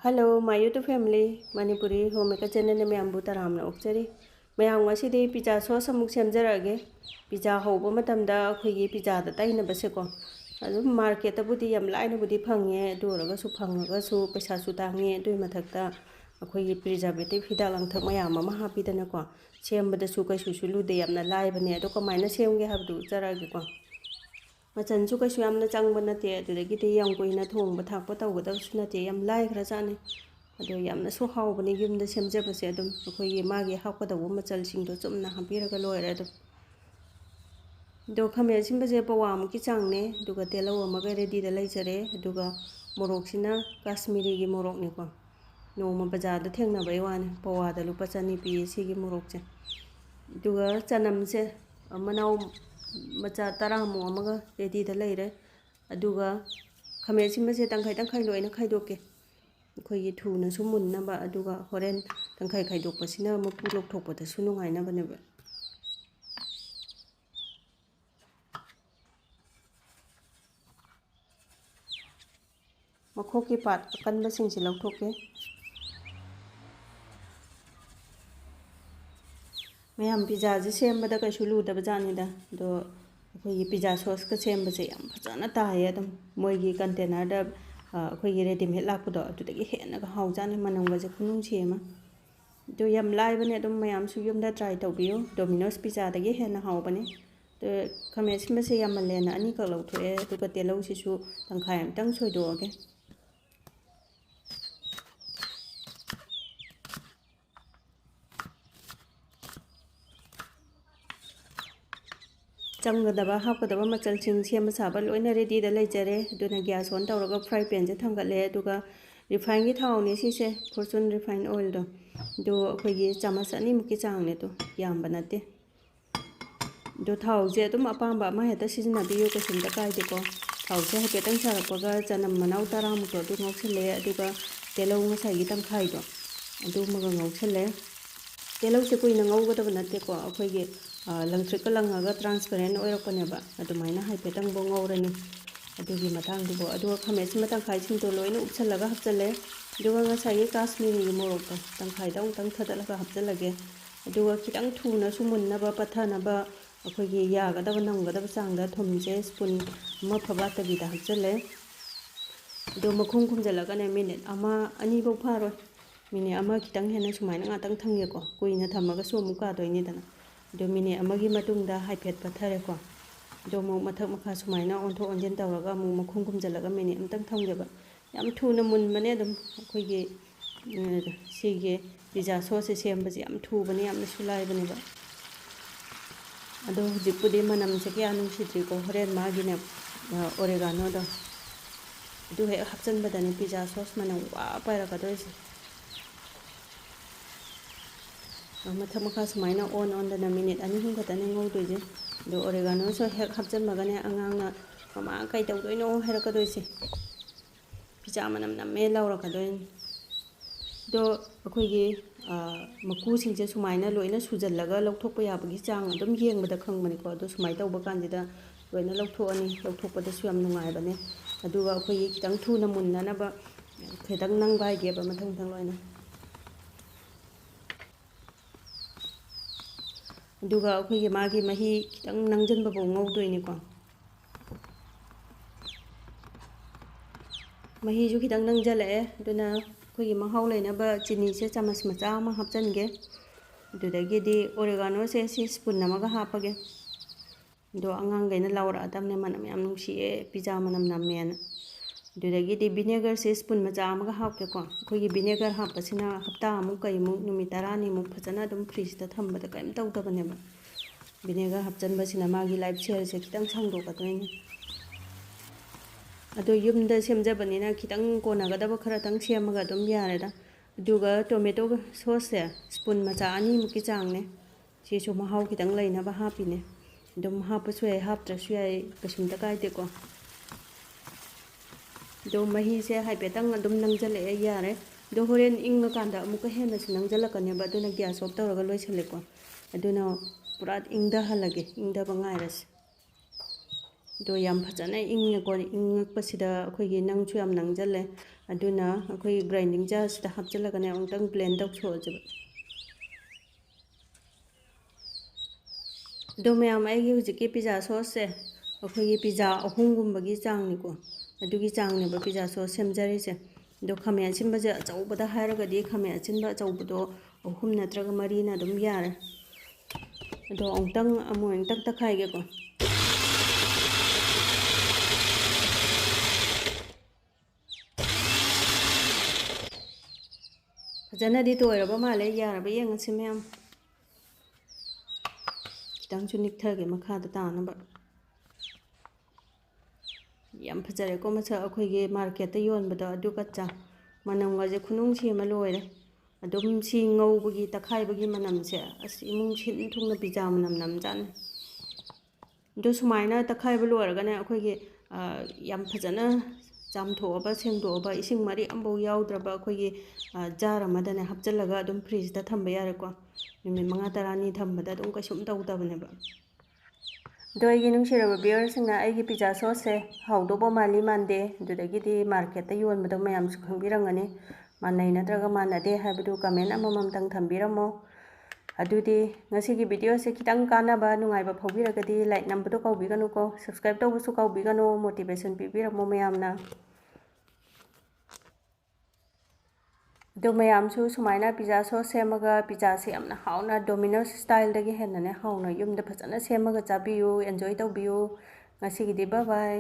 Hello, my YouTube family. Manipurihommaker channel ne mayam bu taramna okchari. Mayam ngasidi pizza sauce amuk semjarage. Pizza hauba matamda akhoi pizza da taina base ko. Adu market ta budi yam laina budi phangye duraga su phangaga su paisa su tangye dui mathakta akhoi preservative hidak langthak mayam ama hapi dana ko. Sembada su kai su lu de yamna lai bane adu kamaina semge habdu jarage ko. Machan su kaisu yamna changba nate adudagi te yam koina thongba thakpa tawgada su nate yam lai khara chane ado yamna su hawbani yumda semjabase adum akhoi magi hapkadawba machal singdo chumna hampiraga loire adum do khame simbase pawam ki changne duga telaw amaga ready da laijare duga morok sina kashmiri gi morok ni ko noma bazar da thengna bai wane pawa da lupa chani pi sigi morok che duga chanam se manaw macha taramu amaga ready da laire aduga khame simbase tangkhai loina khaidoke akhoi thuna su munna ba aduga horen tangkhai khaidok pasina mapu lok thokpa da su nungai bane ba makhoki pat akanba singsi lawthoke mayam pizza je sembada kaisu ludaba janida do akhoi pizza sauce ka sembase yam phajana taye adum moigi container da akhoi ready made lakpado adudagi henna ga hawjani manamga je khunung chema do yam lai bane adum mayam su yumda try tawbiyo Domino's pizza dagi henna hawbane to khame simbase yam lena ani ka lawthoe duga telaw sisu tangkhai amtang soidoge changadaba hapkadaba machal sing sema saba loina ready da laijare duna gas on tawraga fry pan je thangatle duga refine gi thaw ni sise fortune refine oil do akhoi gi chamas ani muki changne to yamba nate do thaw je tum apamba ma heta sijna biyo ka sinda kai de ko thaw je hepetang sarakpaga chanam manaw taramu to du ngoksele aduga telaw ngasai gi tangkhai do adu maga ngoksele telaw se kuina ngawgada nate ko akhoi gi langthrik langaga transparent oirakpaneba adumaina haipetang bo ngawrani adugi matang dubo adu khamesi matang khai sing to loina upsalaga hapchale duga ngasai kashmiri gi morok to tangkhai dang tang thadalaga hapchalage aduga kitang thuna sumunna ba pathana ba akhoi gi yagada namgada changda thumje spoon ma phaba tabi da hapchale do makhung khumjalaga ne minute ama ani bo pharo minute ama kitang hena sumaina ngatang thangye ko kuina thamaga su muka doini dana do minute amagi matungda haipet pathare ko do mo mathak makha sumaina ontho onjen tawraga mu makhung khumjalaga minute amtang thangjaba yam thuna mun mane dum akhoi gi sige pizza sauce sembaje yam thubani yam sulai bani ba ado jipudi manam se kya nu sidri ko horen magi ne oregano do du he hapchan badani pizza sauce manam wa paira ka doise mathak makha sumaina on da na minute ani hum khata ne ngau doje do oregano so hek hapchan magane angang na mama kai taw doino hera ka doise pizza manam na me lawra ka doin do akhoi gi maku singje sumaina loina sujallaga lawthokpa yabagi chang adum yengbada khangmani ko do sumai tawba kanjida loina lawthokani lawthokpada su yam nungai bane aduga akhoi gi kitang thuna munna na ba khedang nang bai ge ba mathang thang loina aduga akhoi gi magi mahi kitang nangjanba bo ngawdoini ko mahi ju kitang nangjale duna akhoi gi mahau leina ba chini se chamas macha ma hapchange dudagi di oregano se si spoon namaga hapage do angang gaina lawra adamne manam yam nungsi e pizza manam namen dudagi di vinegar se spoon macha amaga hapke ko akhoi gi vinegar hapasina hapta amu kai mu numi tarani mu phajana dum fridge ta thambada kaim tawdabane ba vinegar hapchanba sina magi life share se kitang changdo ka toini ado yumda semjabanina kitang konagadaba khara tang semaga dum yareda aduga tomato sauce spoon macha ani muki changne chisu mahau kitang leina ba hapine dum hapasu ai haptrasu ai kasumta kaide ko do mahi se haipetang adum nangjale yare do horen ingna kanda amuka hena sinangjala kane ba duna gas off tawraga loisale ko aduna purat ingda halage ingda bangairas do yam phajana ingye ko ingak pasida akhoi gi nang chu yam nang jale ꯑꯗꯨꯅ ꯑꯩꯈꯣꯏꯒꯤ ꯒ꯭ꯔꯥꯏꯟꯗꯤꯡ ꯖꯥꯔꯁꯤꯗ ꯍꯥꯞꯆꯤꯜꯂꯒꯅꯦ ꯑꯃꯨꯛꯇꯪ blend ꯇꯧꯊꯣꯛꯑꯁꯦꯕ ꯑꯗꯣ ꯃꯌꯥꯝ ꯑꯩꯒꯤ ꯍꯧꯖꯤꯛꯀꯤ pizza ꯁꯣꯁꯁꯦ ꯑꯩꯈꯣꯏꯒꯤ pizza 3ꯒꯨꯝꯕꯒꯤ ꯆꯥꯡꯅꯤꯀꯣ ꯑꯗꯨꯒꯤ ꯆꯥꯡꯅꯦꯕ pizza sauce ꯁꯦꯝꯖꯔꯤꯁꯦ ꯑꯗꯣ ꯈꯥꯃꯦꯟ ꯑꯁꯤꯟꯕꯁꯦ ꯑꯆꯧꯕꯗ ꯍꯥꯏꯔꯒꯗꯤ ꯈꯥꯃꯦꯟ ꯑꯁꯤꯟꯕ ꯑꯆꯧꯕꯗꯣ 3 ꯅꯠꯇ꯭ꯔꯒ 4ꯅ ꯑꯗꯨꯝ ꯌꯥꯔꯦ ꯑꯗꯣ ꯑꯃꯨꯛꯇꯪ ꯇꯛꯈꯥꯏꯒꯦꯀꯣ ꯐꯖꯅꯗꯤ ꯇꯣꯏꯔꯕ ꯃꯥꯜꯂꯦ ꯌꯥꯔꯕ ꯌꯦꯡꯉꯁꯤ ꯃꯌꯥꯝ ꯈꯤꯇꯪꯁꯨ ꯅꯤꯛꯊꯒꯦ ꯃꯈꯥꯗ ꯇꯥꯅꯕ ꯌꯥꯝ ꯐꯖꯔꯦꯀꯣ ꯃꯁꯛ ꯑꯩꯈꯣꯏꯒꯤ ꯃꯥꯔꯀꯦꯠꯇ ꯌꯣꯟꯕꯗꯣ ꯑꯗꯨꯒ ꯃꯅꯝꯒꯁꯦ ꯈꯨꯅꯨꯡꯁꯤ ꯑꯃ ꯂꯣꯏꯔꯦ ꯑꯗꯨꯝ ꯁꯤ ꯉꯧꯕꯒꯤ ꯇꯛꯈꯥꯏꯕꯒꯤ ꯃꯅꯝꯁꯦ ꯑꯁ ꯏꯃꯨꯡ ꯁꯤꯟ ꯊꯨꯡꯅ ꯄꯤꯖꯥ ꯃꯅꯝ ꯅꯝꯖꯥꯠꯅꯤ ꯑꯗꯨ ꯁꯨꯃꯥꯏꯅ ꯇꯛꯈꯥꯏꯕ ꯂꯣꯏꯔꯒꯅꯦ ꯑꯩꯈꯣꯏꯒꯤ ꯌꯥꯝ ꯐꯖꯅ ꯆꯥꯝꯊꯣꯛꯑꯕ ꯁꯦꯡꯗꯣꯛꯑꯕ ꯏꯁꯤꯡ ꯃꯔꯤꯛ ꯑꯃꯐꯥꯎ ꯌꯥꯎꯗ꯭ꯔꯕ ꯑꯩꯈꯣꯏꯒꯤ ꯖꯥꯔ ꯑꯃꯗꯅꯦ ꯍꯥꯞꯆꯤꯜꯂꯒ ꯑꯗꯨꯝ ꯐ꯭ꯔꯤꯖꯇ ꯊꯝꯕ ꯌꯥꯔꯦꯀꯣ ꯅꯨꯃꯤꯠ 5-10ꯅꯤ ꯊꯝꯕꯗ ꯑꯗꯨꯝ ꯀꯩꯁꯨꯝ ꯇꯧꯗꯕꯅꯦꯕ ꯑꯗꯣ ꯑꯩꯒꯤ ꯅꯨꯡꯁꯤꯔꯕ ꯚꯤꯌꯔꯁꯤꯡꯅ ꯑꯩꯒꯤ ꯄꯤꯖꯥ ꯁꯣꯁꯁꯦ ꯍꯥꯎꯗꯧꯕ ꯃꯥꯜꯂꯤ ꯃꯥꯟꯗꯦ ꯑꯗꯨꯗꯒꯤꯗꯤ ꯃꯥꯔꯀꯦꯠꯇ ꯌꯣꯟꯕꯗꯣ ꯃꯌꯥꯝꯁꯨ ꯈꯪꯕꯤꯔꯝꯒꯅꯤ ꯃꯥꯟꯅꯩ ꯅꯠꯇ꯭ꯔꯒ ꯃꯥꯟꯅꯗꯦ ꯍꯥꯏꯕꯗꯨ ꯀꯃꯦꯟ ꯑꯃꯃꯝꯇꯪ ꯊꯝꯕꯤꯔꯝꯃꯣ ꯑꯗꯨꯗꯤ ꯉꯁꯤꯒꯤ ꯚꯤꯗꯤꯑꯣꯁꯦ ꯈꯤꯇꯪ ꯀꯥꯟꯅꯕ ꯅꯨꯡꯉꯥꯏꯕ ꯐꯥꯎꯕꯤꯔꯒꯗꯤ ꯂꯥꯏꯛ ꯅꯝꯕꯗꯣ ꯀꯥꯎꯕꯤꯒꯅꯨꯀꯣ ꯁꯕꯁꯀ꯭ꯔꯥꯏꯕ ꯇꯧꯕꯁꯨ ꯀꯥꯎꯕꯤꯒꯅꯨ ꯃꯣꯇꯤꯚꯦꯁꯟ ꯄꯤꯕꯤꯔꯝꯃꯣ ꯃꯌꯥꯝꯅ ꯑꯗꯣ ꯃꯌꯥꯝꯁꯨ ꯁꯨꯃꯥꯏꯅ ꯄꯤꯖꯥ ꯁꯣꯁ ꯁꯦꯝꯃꯒ ꯄꯤꯖꯥꯁꯦ ꯌꯥꯝꯅ ꯍꯥꯎꯅ ꯗꯣꯃꯤꯅꯣꯁ ꯁ꯭ꯇꯥꯏꯜꯗꯒꯤ ꯍꯦꯟꯅꯅꯦ ꯍꯥꯎꯅ ꯌꯨꯝꯗ ꯐꯖꯅ ꯁꯦꯝꯃꯒ ꯆꯥꯕꯤꯌꯨ ꯑꯦꯟꯖꯣꯏ ꯇꯧꯕꯤꯌꯨ ꯉꯁꯤꯒꯤꯗꯤ ꯕꯥꯏ ꯕꯥꯏ